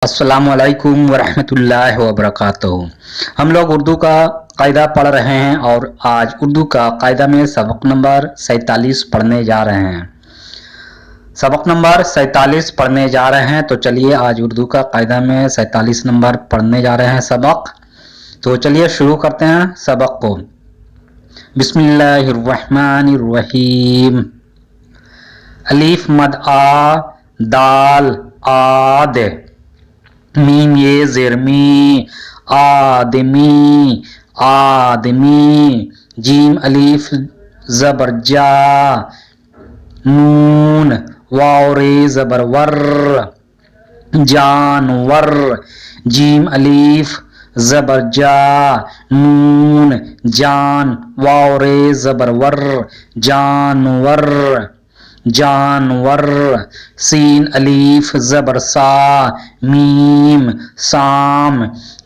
अस्सलामुअलैकुम वरहमतुल्लाहि वबरकातुहू। हम लोग उर्दू का कायदा पढ़ रहे हैं और आज उर्दू का कायदा में सबक नंबर 47 पढ़ने जा रहे हैं। सबक नंबर 47 पढ़ने जा रहे हैं, तो चलिए आज उर्दू का कायदा में 47 नंबर पढ़ने जा रहे हैं सबक। तो चलिए शुरू करते हैं सबक को। बिस्मिल्लाहिर्रहमानिर्रहीम। अलीफ मद आ, दाल आद, मीम ये ज़ेरमी आदमी आदमी, जीम अलीफ ज़बर जा, नून वाव रे ज़बर वर जानवर, जीम अलीफ ज़बर जा, नून जान वाव रे ज़बर वर जानवर जानवर, सीन अलीफ ज़बर सा, मीम साम,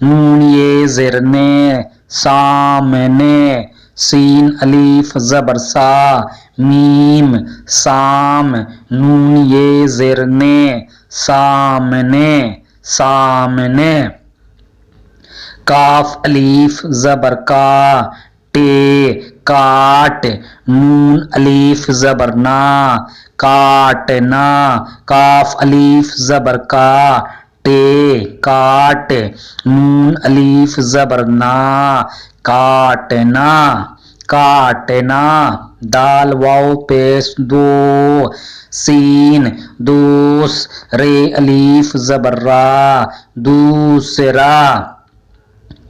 नून ये ज़िरने सामने, सीन अलीफ ज़बर सा, मीम साम, नून ये ज़िरने सामने सामने, काफ अलीफ ज़बर का, टे काट, नून अलीफ ज़बर ना काटना, काफ अलीफ ज़बर का, टे काट, नून अलीफ ज़बर ना काटना काटना, दाल वाव पेश दो, सीन दूस, रे अलीफ ज़बर रा दूसरा,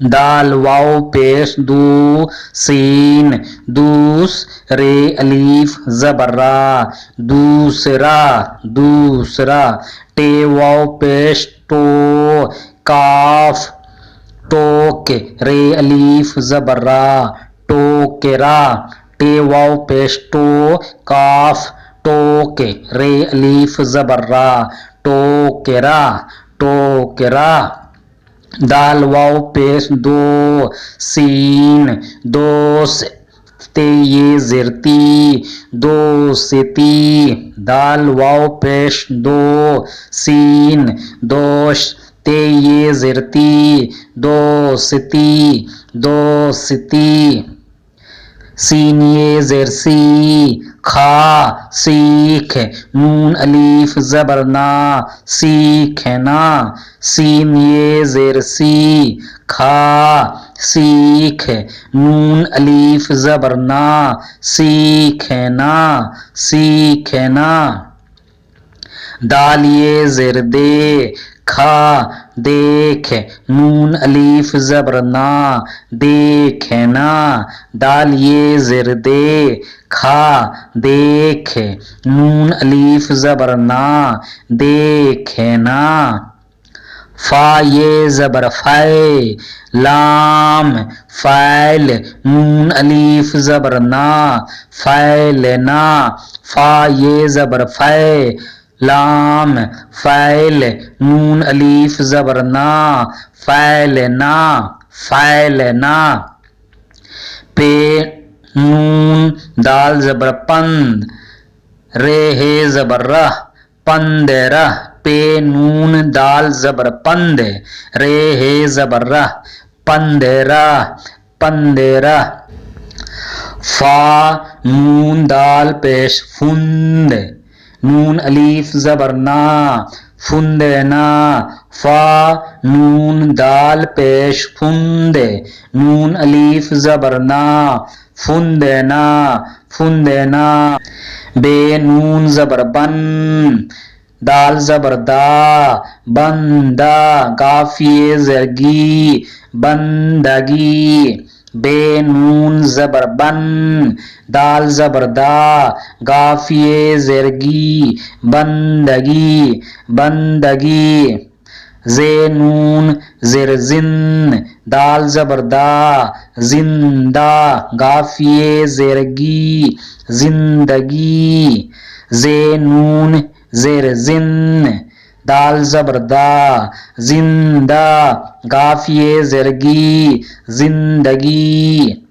दाल वाव पेश दू, सीन दूस, रे अलीफ ज़बर रा दूसरा दूसरा, टे वाव पेश टो, काफ टोक, रे अलीफ ज़बर रा टोकरा, टे वाव पेश टो, काफ टोक, रे अलीफ ज़बर रा टोकरा टोकरा, दाल वाव पेश दो, सीन दोस, ते ये ज़िरती दोस्ती, दाल वाव पेश दो, सीन दोश, ते ये ज़िरती दोस्ती दोस्ती, सीन ये ज़िरसी खा सीख, नून अलीफ ज़बर ना सीखना, सीन ये ज़िरसी खा सीख, नून अलीफ ज़बर ना सीखना सीखना, दाल ये ज़िर दे खा देख, नून अलीफ ज़बर ना देखना, दाल ये ज़िर दे खा देख, नून अलीफ ज़बर ना देखना, फा ये ज़बर फ़ै, लाम फ़ैल, नून अलीफ ज़बर ना फ़ैलना, फा ये ज़बर फ़ै, लाम फ़ैल, नून अलीफ ज़बर ना फ़ैलना फ़ैलना, पे नून दाल ज़बर पंद, रे हे ज़बर रह पंदरह, पे नून दाल ज़बर पंद, रे हे ज़बर रह पंदरह पंदरह, फा नून दाल पेश फुंद, नून अलीफ ज़बर ना फुंदना, फा नून दाल पेश फुंद, नून अलीफ ज़बर ना फुंदना फुंदना, बे नून ज़बर बन, दाल ज़बर दा बंदा, गाफिए ज़रगी बंदगी, बे नून ज़बर बन, दाल ज़बर दा गाफिए ज़रगी बंदगी बंदगी, जे नून ज़िर जिन, दाल ज़बर दा जिंदा, गाफिए ज़रगी जिंदगी, जे नून ज़िर जिन, दाल ज़बर दा जिंदा, गाफिए ज़रगी जिंदगी,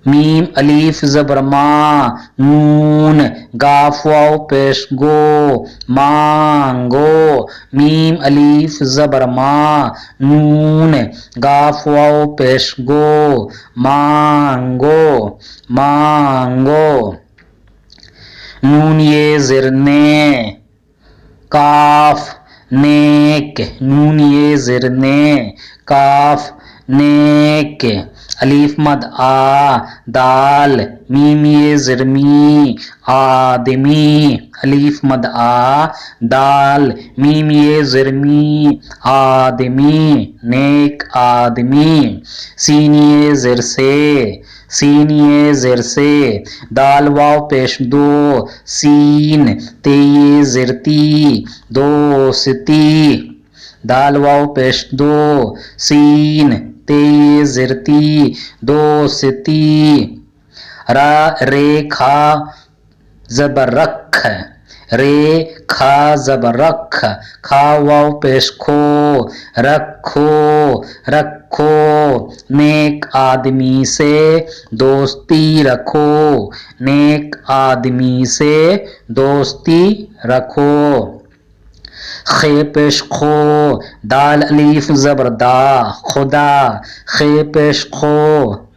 मीम अलीफ ज़बर मा, नून गाफ वाव पेश गो, मांगो। मीम अलीफ ज़बर मा, नून गाफ वाव पेश गो, मांगो मांगो। नून ये ज़िरने, काफ नेक, नून ये ज़िरने, काफ नेक। अलीफ मद आ, दाल, मीम ये ज़िरमी, आदमी। अलीफ मद आ, दाल, मीम ये ज़िरमी, आदमी, नेक आदमी। सीन ये ज़िर से, सीन ये ज़िर से, दाल वाव पेश दो, सीन ते ये ज़िरती, दोस्ती। दाल वाव पेश दो, सीन ते ये ज़िरती, दोस्ती। रा रे खा ज़बर रख, रे खा ज़बर रख, खा वाव पेश खो, रखो रखो। नेक आदमी से दोस्ती रखो, नेक आदमी से दोस्ती रखो। खे पेश खो, दाल अलीफ ज़बर दा, खुदा। खे पेश खो,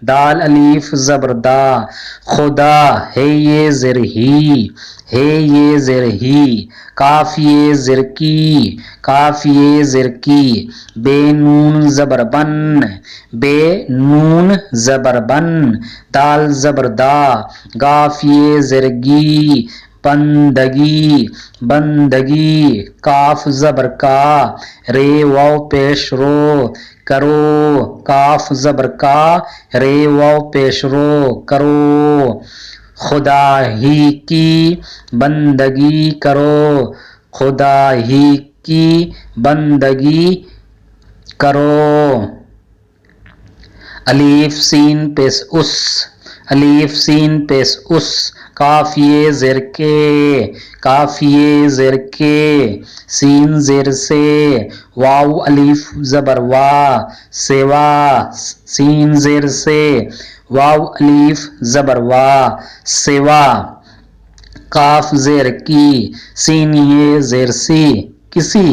दाल अलीफ ज़बर दा, खुदा। है ये ज़िर ही, है ये ज़िर ही। काफ ये ज़िर की, काफ ये ज़िर की। बे नून ज़बर बन, बे नून ज़बर बन, दाल ज़बर दा, गाफ ये ज़िरगी, बंदगी बंदगी। काफ ज़बर का, रे वाव पेश रो, करो। काफ ज़बर का, रे वाव पेश रो, करो। खुदा ही की बंदगी करो, खुदा ही की बंदगी करो। अलीफ सीन पेश उस, अलीफ सीन पेश उस, काफ ये ज़िर के, काफ ये ज़िर के। सीन ज़िर से, वाव अलीफ ज़बर वा, सेवा। सीन ज़िर से, वाव अलीफ ज़बर वा, सेवा। काफ ज़िर की, सीन ये ज़िर सी, किसी।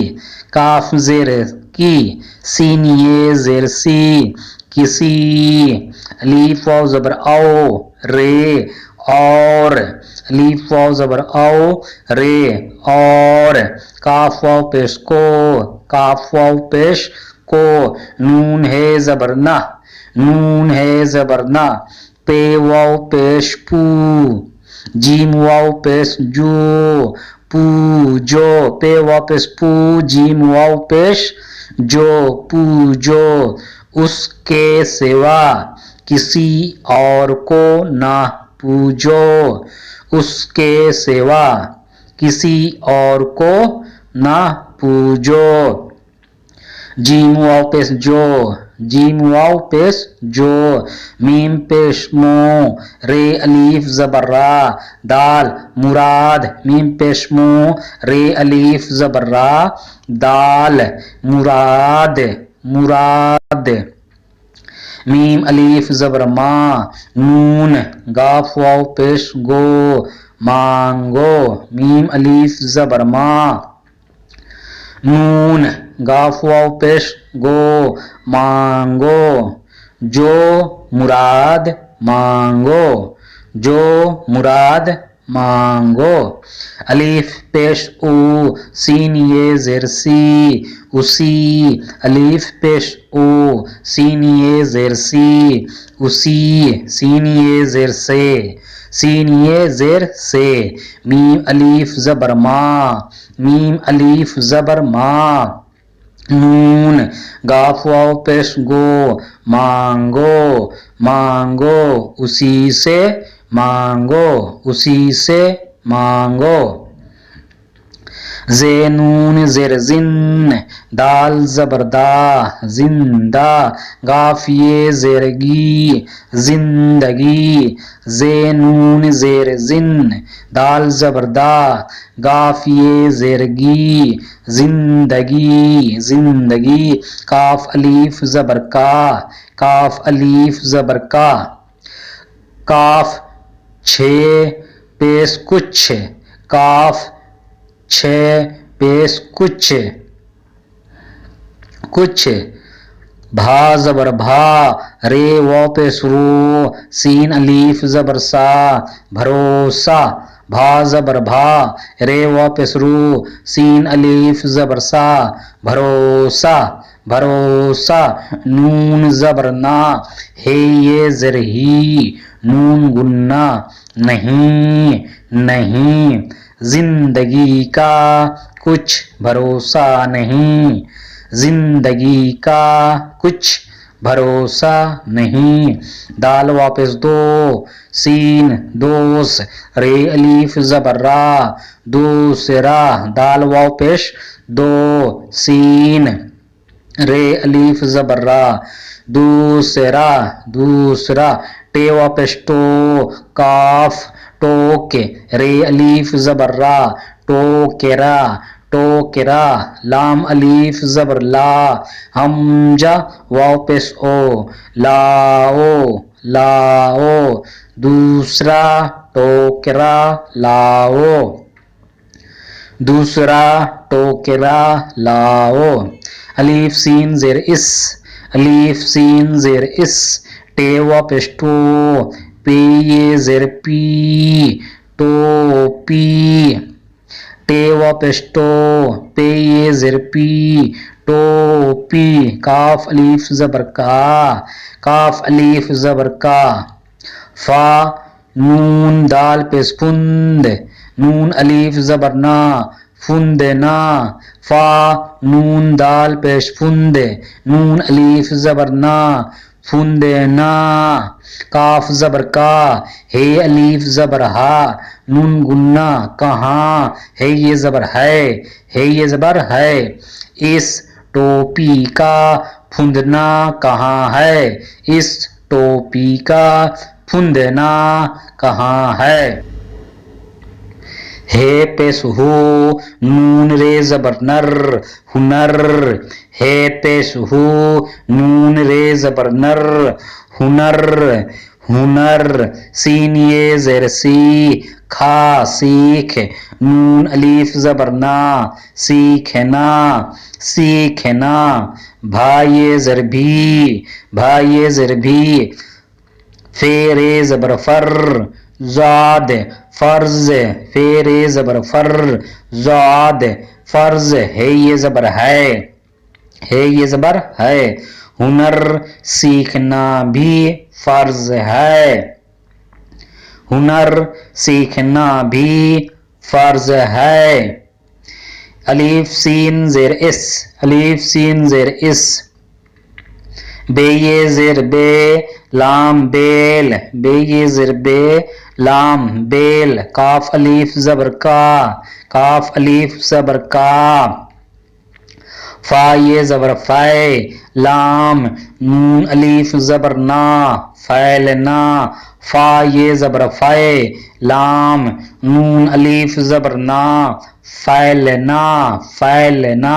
काफ ज़िर की, सीन ये ज़िर सी, किसी। अलीफ वाव ज़बर औ, रे और। अलीफ वाव ज़बर औ, रे और। काफ वाव पेश को, काफ वाव पेश को। नून है ज़बर ना, नून है ज़बर ना। पे वाव पेश पू, जीम वाव पेश जो, पूजो। पे वाव पेश पू, जीम वाव पेश जो, पूजो। उसके सिवा किसी और को ना पूजो, उसके सिवा किसी और को ना पूजो। जीम वाव पेश जो, जीम वाव पेश जो। मीम पेश मो, रे अलीफ ज़बर रा, दाल, मुराद। मीम पेश मो, रे अलीफ ज़बर रा, दाल, मुराद मुराद। मीम अलीफ ज़बर मा, नून गाफ वाव पेश गो, मांगो। मीम अलीफ ज़बर मा, नून गाफ वाव पेश गो, मांगो। जो मुराद मांगो, जो मुराद मांगो। अलीफ पेश ऊ, सीन ये ज़िर सी, उसी। अलीफ पेश ऊ, सीन ये ज़िर सी, उसी। सीन ये ज़िर से, सीन ये ज़िर से। मीम अलीफ ज़बर मा, मीम अलीफ ज़बर मा। नून गाफ वाव पेश गो, मांगो मांगो। उसी से मांगो, उसी से मांगो। ज़े नून ज़िर जिन, दाल ज़बर दा, जिंदा। गाफ ये ज़िरगी, जिंदगी। ज़े नून ज़िर जिन, दाल ज़बर दा, गाफ ये ज़िरगी, जिंदगी जिंदगी। काफ अलीफ ज़बर का, काफ अलीफ ज़बर का। काफ छे पेश कुछ, काफ छे पेश कुछ, कुछ। भा जबर भा, रे वाव पेश रो, सीन अलीफ जबर सा, भरोसा। भा जबर भा, रे वाव पेश रो, सीन अलीफ जबर सा, भरोसा, भरोसा। नून जबर ना, हे ये जर ही, नून गुन्ना, नहीं, नहीं। जिंदगी का कुछ भरोसा नहीं, जिंदगी का कुछ भरोसा नहीं। दाल वापस दो, सीन दोस, रे अलीफ जबर रा, दूसरा। दाल वापस दो, सीन, रे अलीफ जबर रा, दूसरा, दूसरा। टे वापस टो, काफ टोके, रे अलीफ जबर रा, टोकेरा, टोकेरा। लाम अलीफ जबर ला, हमजा वाव पेश ओ, लाओ, लाओ। दूसरा टोकेरा, लाओ, दूसरा टोकेरा, लाओ। अलीफ सीन जेर इस, अलीफ सीन जेर इस, टे वापस टो, पे ये जेर पी, टोपी। टे वापस टो, पे ये जेर पी, टोपी। काफ अलीफ जबर का, काफ अलीफ जबर का। फा नून दाल पेश फुंद, नून अलीफ जबर ना, फुंदना। फा नून दाल पेश फुंद, नून अलीफ जबर ना, फुंदना। काफ जबर का, हे अलीफ जबर हा, नून गुन्ना, कहाँ, है ये जबर है, है ये जबर है। इस टोपी का फुंदना कहाँ है, इस टोपी का फुंदना कहाँ है। हे पेश हो, नून रे जबर नर, हुनर। हे पेश हो, नून रे जबर नर, हुनर, हुनर। सीन ये जेर सी, खा सीख, नून अलीफ जबर ना, सीखना, सीखना। भा ये जर भी, भा ये जर भी, फेरे जबर फर, जाद, फर्ज। फेरे जबर फर, जाद, फर्ज। है ये जबर है, है ये जबर है। हुनर सीखना भी फर्ज है, हुनर सीखना भी फर्ज है। अलीफ सीन जेर इस, अलीफ सीन जेर इस, बे ये जेर बे, लाम बेल। बे ये जेर बे, लाम बेल। काफ अलीफ जबर का, काफ अलीफ जबर का। फा ये जबर फै, लाम नून अलीफ जबर ना, फैलना। फा ये जबर फै, लाम नून अलीफ जबर ना, फैलना, फैलना।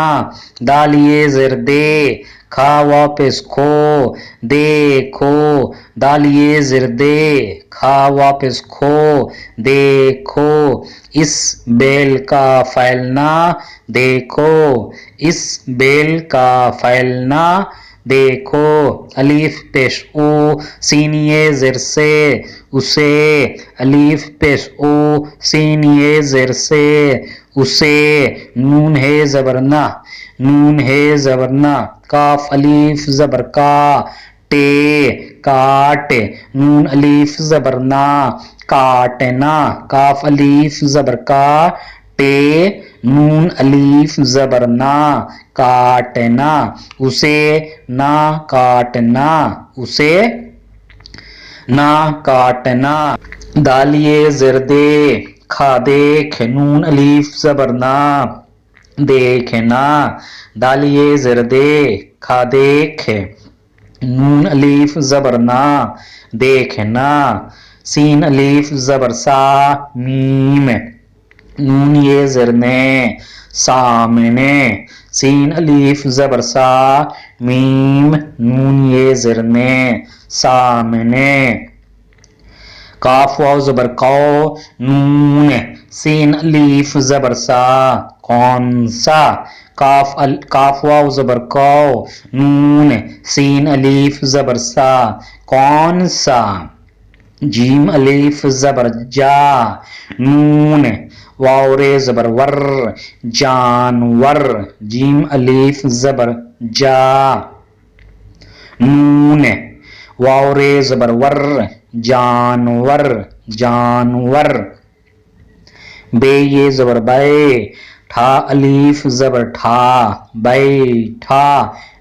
दाल ये ज़ेर दे, खा वापस खो, देखो। दाल ये ज़ेर दे, खा वापस खो, देखो। इस बेल का फैलना देखो, इस बेल का फैलना देखो। अलीफ पेश ओ, सीन ये ज़ेर से, उसे। अलीफ पेश ओ, सीन ये ज़ेर से, उसे। नून है ज़बरना, नून है ज़बरना। काफ अलीफ ज़बर का, टे, काट। नून अलीफ ज़बरना, काटना। काफ अलीफ ज़बर का, टे, नून अलीफ ज़बरना, काटना। उसे ना काटना, उसे ना काटना। दालिए ज़रदे, खा देख। नून अलीफ ज़बरना, देखना। दालिए ज़रदे, खा देख। नून अलीफ ज़बरना, देखना। सीन अलीफ ज़बर सा, मीम। नून ये ज़रने, सामने। सीन अलीफ ज़बर सा, मीम। नून ये ज़रने, सामने। काफ वाव ज़बर कौ, नून सीन अलीफ ज़बर सा, कौन सा। काफ वाव ज़बर कौ, नून सीन अलीफ ज़बर सा, कौन सा। जीम अलीफ ज़बर जा, नून वाव रे ज़बर वर, जानवर। जीम अलीफ ज़बर जा, नून वाव रे ज़बर वर, जानवर, जानवर। बे ये ज़बर बै, ठा अलीफ ज़बर ठा, बैठा।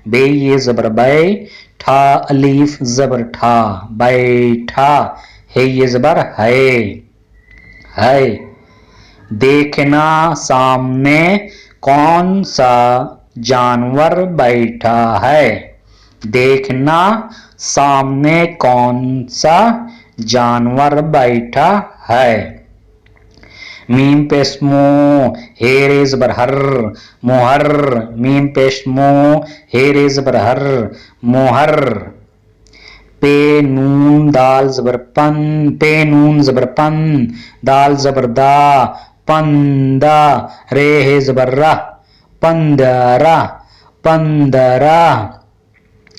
बे ये ज़बर बै, ठा अलीफ ज़बर ठा, बैठा। है ये ज़बर है। देखना सामने कौन सा जानवर बैठा है। देखना सामने कौन सा जानवर बैठा है। मीम पेश मो, हे रे ज़बर हर, मोहर। मीम पेश मो, हे रे ज़बर हर, मोहर। पे नून दाल ज़बर पन, पे नून ज़बर पन, दाल ज़बर दा, पंदा। रे हे ज़बर रा, पंदरा, पंदरा।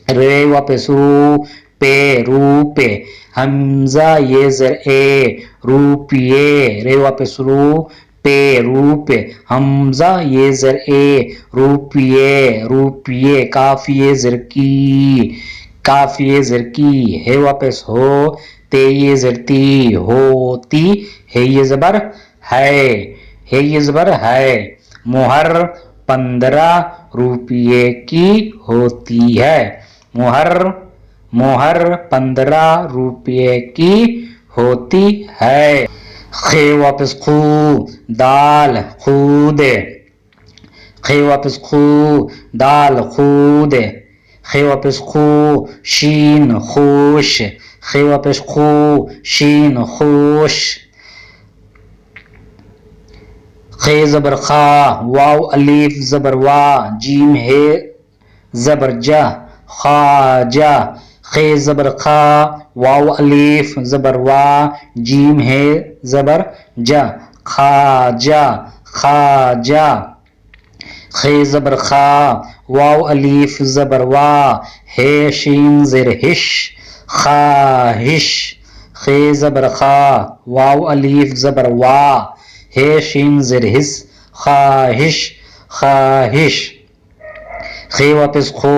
रे वापस रू, पे रूपे। हमजा ये ज़र ए, रूपिये। रे वापस रू, पे रूपे। हमजा ये ज़र ए, रूपिये, रूपिये। काफिये ज़र की, काफिये ज़र की। है वापस हो, ते ये ज़र ती, होती। है ये ज़बर है ये ज़बर है। मोहर 15 रुपये की होती है। मोहर 15 रुपये की होती है। खे वापस खू, दाल खूद। खे वापस खू, दाल खूद। खे वापस खू, शीन खुश। खे वापस खू, शीन खुश। खे ज़बर खा, वाव अलीफ ज़बर वा, जीम है ज़बर जा, खाजा। खे ज़बर खा, वाव अलीफ ज़बर वा, जीम है ज़बर जा, खाजा, खाजा। खे ज़बर खा, वाव अलीफ ज़बर वा, है शीन ज़ेर हिश, खाहिश। खे ज़बर खा, वाव अलीफ ज़बर वा, है शीन ज़ेर हिस, खाहिश, खाहिश। खे वापस खो,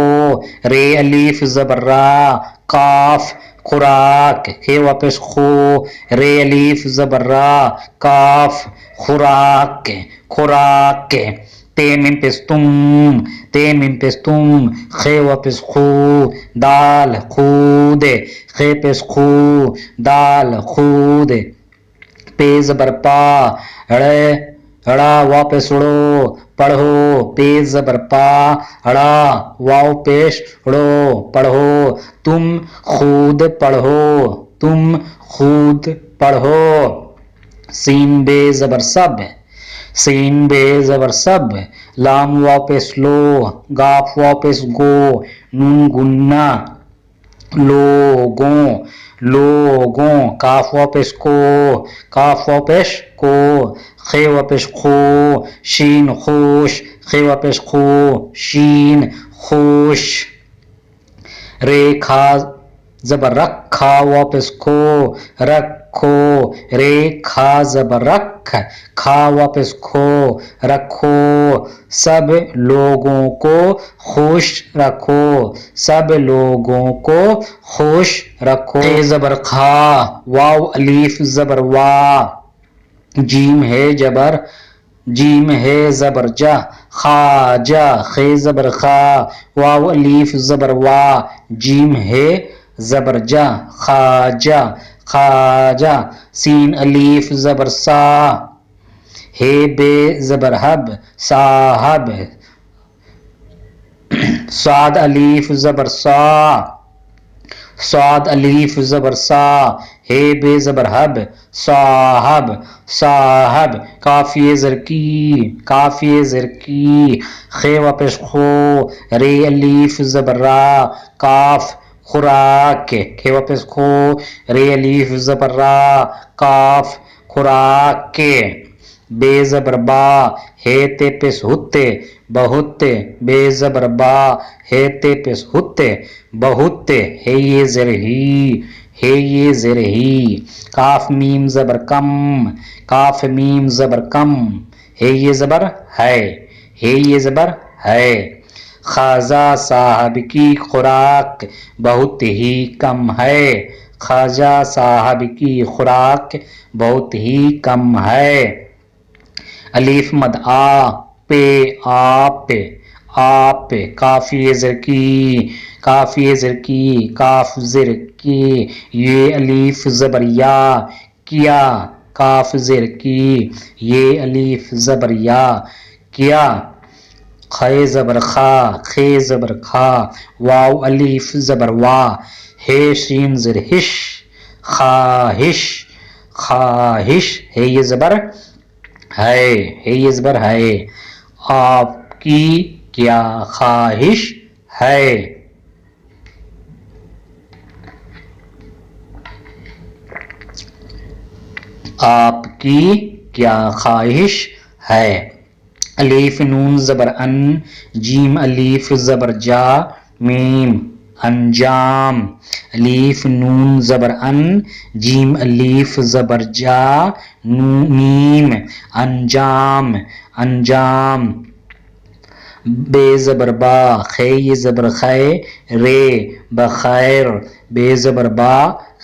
रे अलीफ ज़बर रा, काफ खुराक। खे वापस खो, रे अलीफ ज़बर रा, काफ खुराक, खुराक। ते मिम पेश तुम, ते मिम पेश तुम। खे वापस खू, दाल खूद। खे पेश खू, दाल खूद। पे ज़बर पा, रे ड़ा वापस उड़ो, पढ़ो। पे ज़बर पा, ड़ा वाव पेश उड़ो, पढ़ो। तुम खूद पढ़ो, तुम खूद पढ़ो। सीन बे ज़बर सब, सीन बे ज़बर सब। लाम वापस लो, गाफ वापस गो, नून गुन्ना, लोगों, लोगों। काफ वापस को, काफ वापस को। खे वापस खो, शीन खुश। खे वापस खो, शीन खुश। रे खा ज़बर रखा, वापस खो, रखो। रे खा ज़बर रख, खा वापस खो, रखो। सब लोगों को खुश रखो, सब लोगों को खुश रखो। खे ज़बर खा, वाव अलीफ ज़बर वा, जीम है जबर, जीम है ज़बर जा, खाजा। खे ज़बर खा, वाव अलीफ ज़बर वा, जीम है ज़बर जा, खाजा, खाजा। सीन अलीफ ज़बर सा, हे बे ज़बर हब, साहब। साद अलीफ ज़बर सा, साद अलीफ ज़बर सा, हे बे ज़बर हब, साहब, साहब। काफिये ज़र की, काफिये ज़र की। खे वापस खो, रे अलीफ ज़बर रा, काफ खुराक, खे वापस खो, रे अलीफ जबर रा, काफ खुराक, बे जबर बा, हे ते पेश हुत्ते, बहुत, बे जबर बा, हे ते पेश हुत्ते, बहुत, हे ये जर ही, हे ये जर ही, काफ मीम जबर कम, काफ मीम जबर कम, हे ये जबर है, हे ये जबर है, खाजा साहब की खुराक बहुत ही कम है, खाजा साहब की खुराक बहुत ही कम है। अलीफ मद आ, पे आप, आप, काफी ज़र की, काफी ज़र की, काफ ज़र की, ये अलीफ ज़बर या, किया, काफ ज़र की, ये अलीफ ज़बर या, किया, खे ज़बर खा, खे ज़बर खा, वाव अलीफ ज़बर वा, हे शीन ज़र हिश, खाहिश, खाहिश, हे ये ज़बर है, हे ये ज़बर है, आपकी क्या ख्वाहिश है, आपकी क्या ख्वाहिश है। अलीफ नून ज़बर अन, जीम अलीफ ज़बर जा, मीम अंजाम, अलीफ नून ज़बर अन, जीम अलीफ ज़बर जा, मीम अंजाम, अंजाम, बे ज़बर बा, खे ये ज़बर खे, रे बखैर, बे ज़बर बा,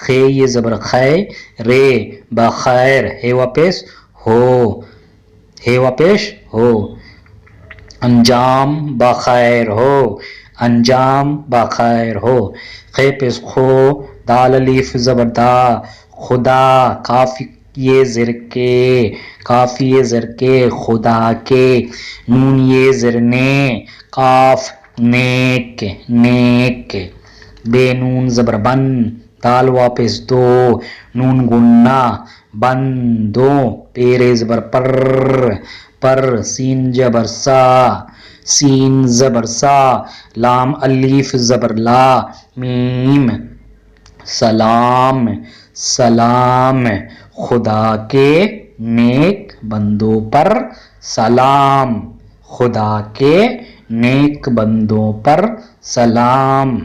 खे ये ज़बर खे, रे बखैर, हे वापस हो, हे वापस हो, अंजाम बखैर हो, अंजाम बखैर हो, खे पेश खो, दाल अलीफ ज़बर दा, खुदा, काफी ये ज़र के, काफी ये ज़र के, खुदा के, नून ये ज़र ने, काफ नेक, नेक, बेनून ज़बर बन, दाल वापस दो, नून गुन्ना, बन दो, पेरे ज़बर पर, पर, सीन जबर सा, सीन ज़बर सा, लाम अलीफ ज़बर ला, मीम सलाम, सलाम, खुदा के नेक बंदों पर सलाम, खुदा के नेक बंदों पर सलाम।